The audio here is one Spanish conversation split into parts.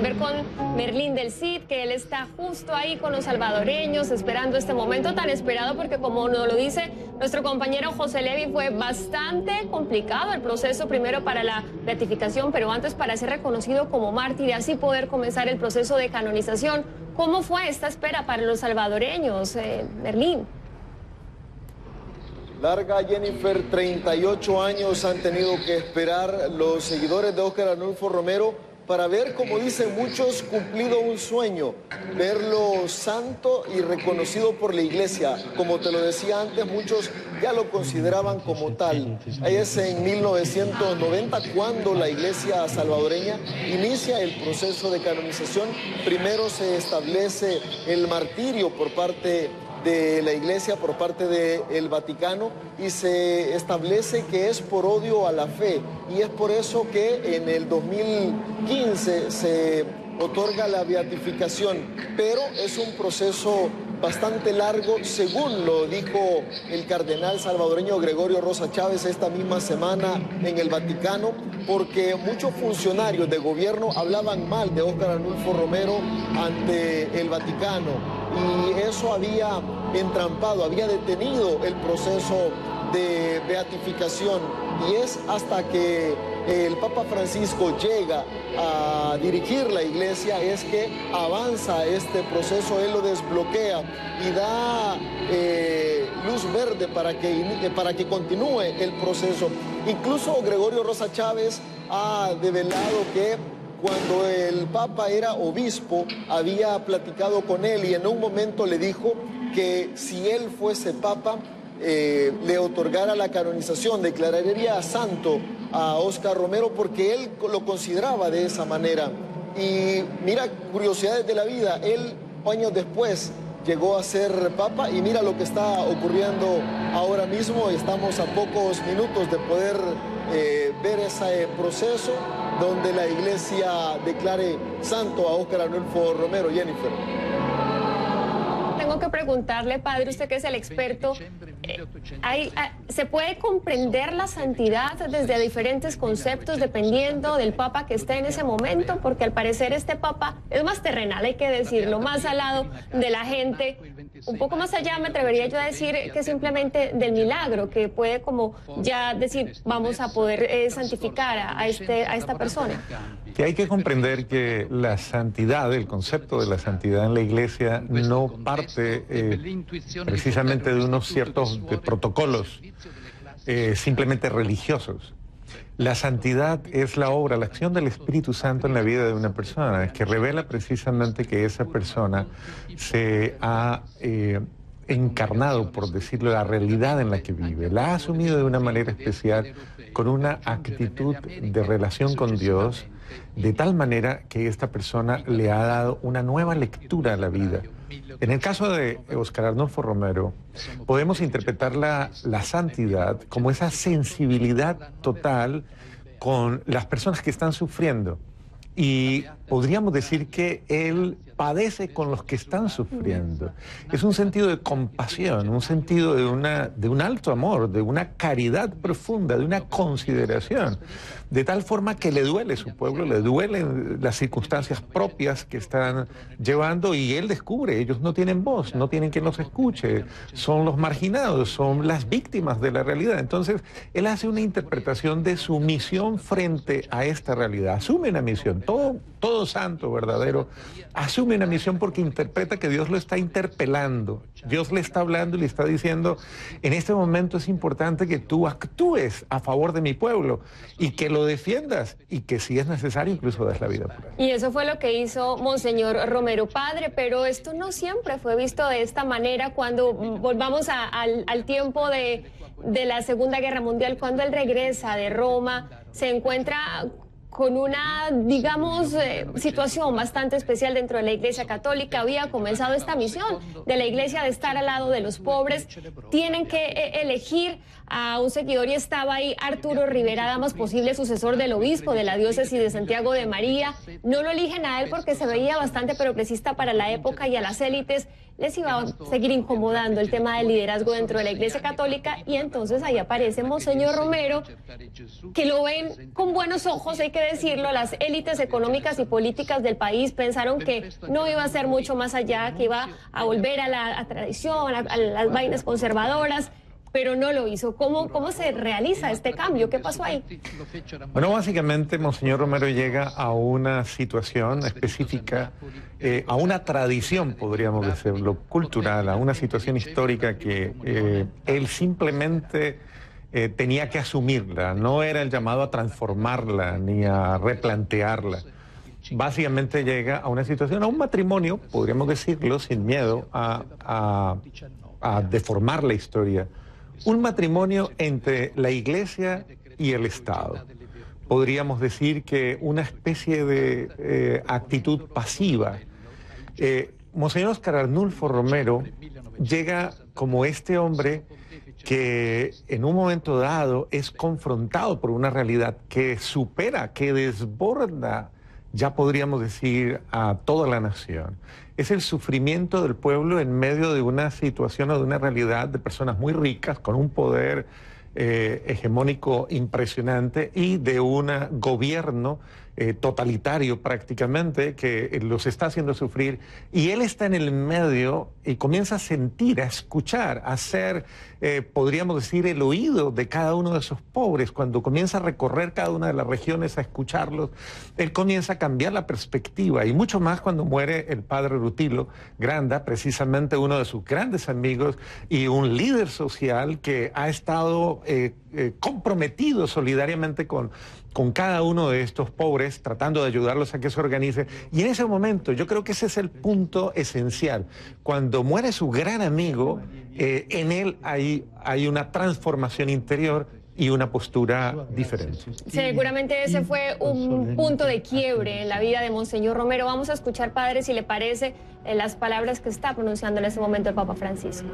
pueden ver con Merlín del Cid, que él está justo ahí con los salvadoreños, esperando este momento tan esperado, porque como nos lo dice nuestro compañero José Levi, fue bastante complicado el proceso, primero para la beatificación, pero antes para ser reconocido como mártir y así poder comenzar el proceso de canonización. ¿Cómo fue esta espera para los salvadoreños, Merlín? Larga, Jennifer, 38 años han tenido que esperar los seguidores de Óscar Arnulfo Romero para ver, como dicen muchos, cumplido un sueño, verlo santo y reconocido por la iglesia. Como te lo decía antes, muchos ya lo consideraban como tal. Es en 1990 cuando la iglesia salvadoreña inicia el proceso de canonización. Primero se establece el martirio por parte de la iglesia, por parte del Vaticano, y se establece que es por odio a la fe, y es por eso que en el 2015 se otorga la beatificación, pero es un proceso bastante largo, según lo dijo el cardenal salvadoreño Gregorio Rosa Chávez esta misma semana en el Vaticano, porque muchos funcionarios de gobierno hablaban mal de Óscar Arnulfo Romero ante el Vaticano, y eso había entrampado, había detenido el proceso de beatificación, y es hasta que el Papa Francisco llega a dirigir la iglesia es que avanza este proceso, él lo desbloquea y da luz verde para que continúe el proceso. Incluso Gregorio Rosa Chávez ha develado que cuando el Papa era obispo había platicado con él y en un momento le dijo que si él fuese Papa le otorgara la canonización, declararía santo a Óscar Romero porque él lo consideraba de esa manera. Y mira, curiosidades de la vida, él años después llegó a ser Papa y mira lo que está ocurriendo ahora mismo. Estamos a pocos minutos de poder ver ese proceso donde la iglesia declare santo a Óscar Arnulfo Romero. Jennifer. Tengo que preguntarle, padre, usted que es el experto, ¿se puede comprender la santidad desde diferentes conceptos dependiendo del papa que esté en ese momento? Porque al parecer este papa es más terrenal, hay que decirlo, más al lado de la gente, un poco más allá, me atrevería yo a decir que simplemente del milagro, que puede como ya decir, vamos a poder santificar a esta persona. Que hay que comprender que la santidad, el concepto de la santidad en la iglesia no parte precisamente de unos ciertos protocolos simplemente religiosos. La santidad es la obra, la acción del Espíritu Santo en la vida de una persona, que revela precisamente que esa persona se ha encarnado, por decirlo, la realidad en la que vive. La ha asumido de una manera especial, con una actitud de relación con Dios, de tal manera que esta persona le ha dado una nueva lectura a la vida. En el caso de Óscar Arnulfo Romero, podemos interpretar la santidad como esa sensibilidad total con las personas que están sufriendo. Y podríamos decir que él padece con los que están sufriendo. Es un sentido de compasión, un sentido de un alto amor, de una caridad profunda, de una consideración, de tal forma que le duele su pueblo, le duelen las circunstancias propias que están llevando, y él descubre, ellos no tienen voz, no tienen quien los escuche, son los marginados, son las víctimas de la realidad. Entonces, él hace una interpretación de su misión frente a esta realidad, asume una misión, todo santo verdadero asume una misión porque interpreta que Dios lo está interpelando, Dios le está hablando y le está diciendo, en este momento es importante que tú actúes a favor de mi pueblo y que lo defiendas y que si es necesario incluso des la vida por él. Y eso fue lo que hizo Monseñor Romero, padre, pero esto no siempre fue visto de esta manera. Cuando volvamos al tiempo de la Segunda Guerra Mundial, cuando él regresa de Roma, se encuentra con una, digamos, situación bastante especial dentro de la Iglesia Católica. Había comenzado esta misión de la Iglesia de estar al lado de los pobres. Tienen que elegir a un seguidor y estaba ahí Arturo Rivera Damas, posible sucesor del obispo de la diócesis de Santiago de María. No lo eligen a él porque se veía bastante progresista para la época y a las élites les iba a seguir incomodando el tema del liderazgo dentro de la Iglesia Católica, y entonces ahí aparece Monseñor Romero, que lo ven con buenos ojos, hay que decirlo. Las élites económicas y políticas del país pensaron que no iba a ser mucho más allá, que iba a volver a la tradición, a las vainas conservadoras, pero no lo hizo. ¿Cómo se realiza este cambio? ¿Qué pasó ahí? Bueno, básicamente Monseñor Romero llega a una situación específica, a una tradición, podríamos decirlo, cultural, a una situación histórica que él simplemente tenía que asumirla. No era el llamado a transformarla ni a replantearla. Básicamente llega a una situación, a un matrimonio, podríamos decirlo, sin miedo a deformar la historia. Un matrimonio entre la Iglesia y el Estado. Podríamos decir que una especie de actitud pasiva. Monseñor Óscar Arnulfo Romero llega como este hombre que en un momento dado es confrontado por una realidad que supera, que desborda, ya podríamos decir, a toda la nación. Es el sufrimiento del pueblo en medio de una situación o de una realidad de personas muy ricas, con un poder hegemónico impresionante, y de un gobierno totalitario prácticamente que los está haciendo sufrir, y él está en el medio y comienza a sentir, a escuchar, a ser, podríamos decir, el oído de cada uno de esos pobres. Cuando comienza a recorrer cada una de las regiones, a escucharlos, él comienza a cambiar la perspectiva, y mucho más cuando muere el padre Rutilo Granda, precisamente uno de sus grandes amigos y un líder social que ha estado comprometido solidariamente con cada uno de estos pobres, tratando de ayudarlos a que se organicen. Y en ese momento, yo creo que ese es el punto esencial. Cuando muere su gran amigo, en él hay una transformación interior y una postura diferente. Seguramente ese fue un punto de quiebre en la vida de Monseñor Romero. Vamos a escuchar, padre, si le parece, las palabras que está pronunciando en este momento el Papa Francisco.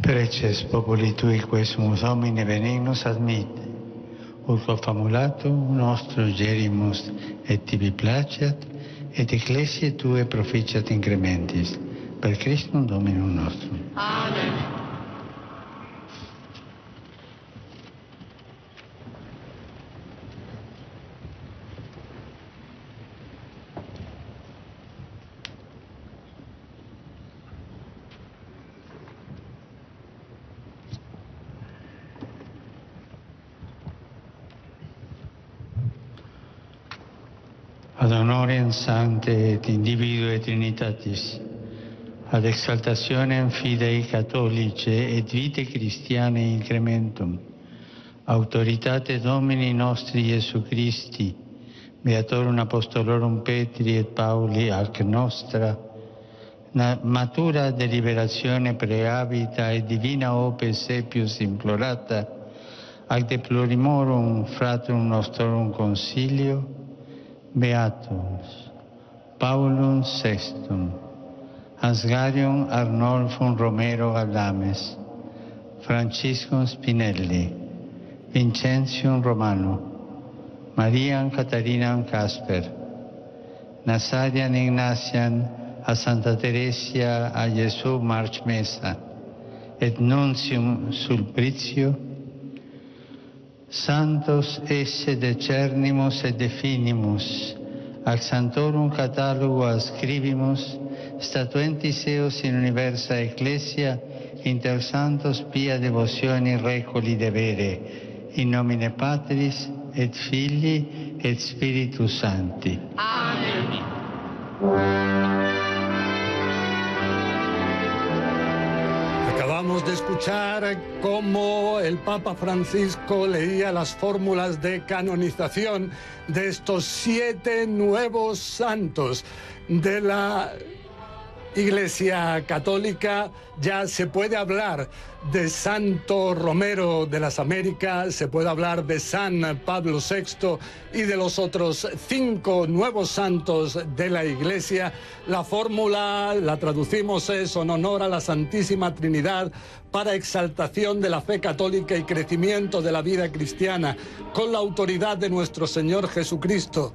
Preces populi tui quesumus homine benignus admit, ut famulatum nostro gerimus et tibi placeat, et ecclesiae tue proficiat incrementis, per Christum Dominum nostrum. Amén. Ad honorem sancte et individue Trinitatis, ad exaltationem fidei catholice et vitae Christianae incrementum, autoritate Domini nostri Iesu Christi, Beatorum Apostolorum Petri et Pauli ac nostra, matura deliberazione prehabita et divina ope sepius implorata, ac de plurimorum fratrum nostrorum consilio, Beatus Paulum Sextum, Asgarium Arnolfum Romero Adames, Franciscum Spinelli, Vincentium Romano, Mariam Catharinam Casper, Nazarian Ignatian a Santa Teresia a Jesús Marchmesa, et Nuncium Sulpritio, Santos esse decernimus et definimus, ac Santorum catalogo ascribimus, statuentis eos in universa Ecclesia, inter santos pia devocioni recoli devere, in nomine Patris et Filii et Spiritus Sancti. Amén. Acabamos de escuchar cómo el Papa Francisco leía las fórmulas de canonización de estos 7 nuevos santos de la Iglesia Católica. Ya se puede hablar de Santo Romero de las Américas, se puede hablar de San Pablo VI y de los otros 5 nuevos santos de la Iglesia. La fórmula, la traducimos, es en honor a la Santísima Trinidad, para exaltación de la fe católica y crecimiento de la vida cristiana, con la autoridad de nuestro Señor Jesucristo,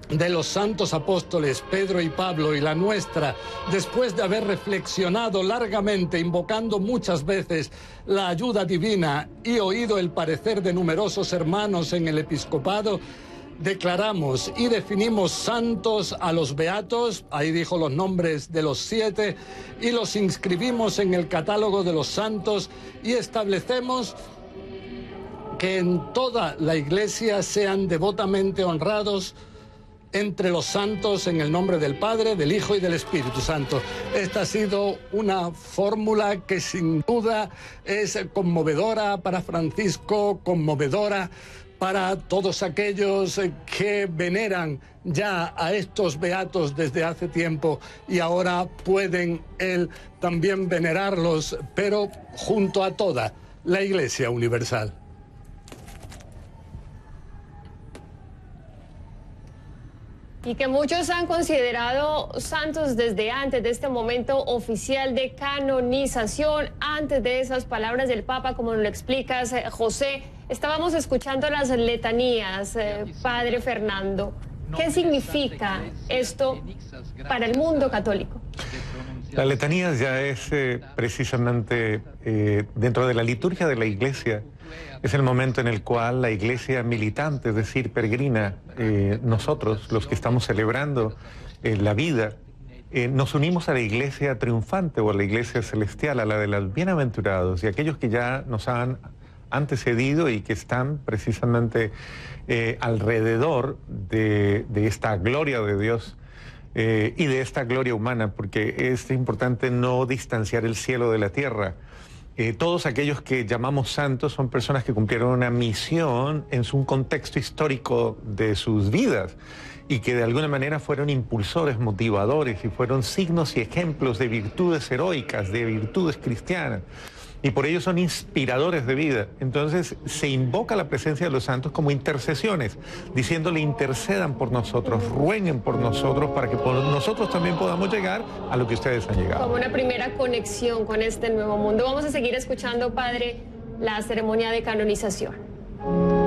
de los santos apóstoles Pedro y Pablo y la nuestra, después de haber reflexionado largamente, invocando muchas veces la ayuda divina y oído el parecer de numerosos hermanos en el episcopado, declaramos y definimos santos a los beatos, ahí dijo los nombres de los 7, y los inscribimos en el catálogo de los santos y establecemos que en toda la Iglesia sean devotamente honrados entre los santos en el nombre del Padre, del Hijo y del Espíritu Santo. Esta ha sido una fórmula que sin duda es conmovedora para Francisco, conmovedora para todos aquellos que veneran ya a estos beatos desde hace tiempo y ahora pueden él también venerarlos, pero junto a toda la Iglesia universal. Y que muchos han considerado santos desde antes de este momento oficial de canonización, antes de esas palabras del Papa, como nos lo explicas, José. Estábamos escuchando las letanías, Padre Fernando. ¿Qué significa esto para el mundo católico? La letanía ya es precisamente dentro de la liturgia de la Iglesia. Es el momento en el cual la Iglesia militante, es decir, peregrina, nosotros, los que estamos celebrando la vida, nos unimos a la Iglesia triunfante o a la Iglesia celestial, a la de los bienaventurados y aquellos que ya nos han antecedido y que están precisamente alrededor de esta gloria de Dios y de esta gloria humana, porque es importante no distanciar el cielo de la tierra. Todos aquellos que llamamos santos son personas que cumplieron una misión en un contexto histórico de sus vidas y que de alguna manera fueron impulsores, motivadores y fueron signos y ejemplos de virtudes heroicas, de virtudes cristianas. y por ello son inspiradores de vida. Entonces se invoca la presencia de los santos como intercesiones, diciéndole intercedan por nosotros, rueguen por nosotros para que nosotros también podamos llegar a lo que ustedes han llegado. Como una primera conexión con este nuevo mundo. Vamos a seguir escuchando, Padre, la ceremonia de canonización.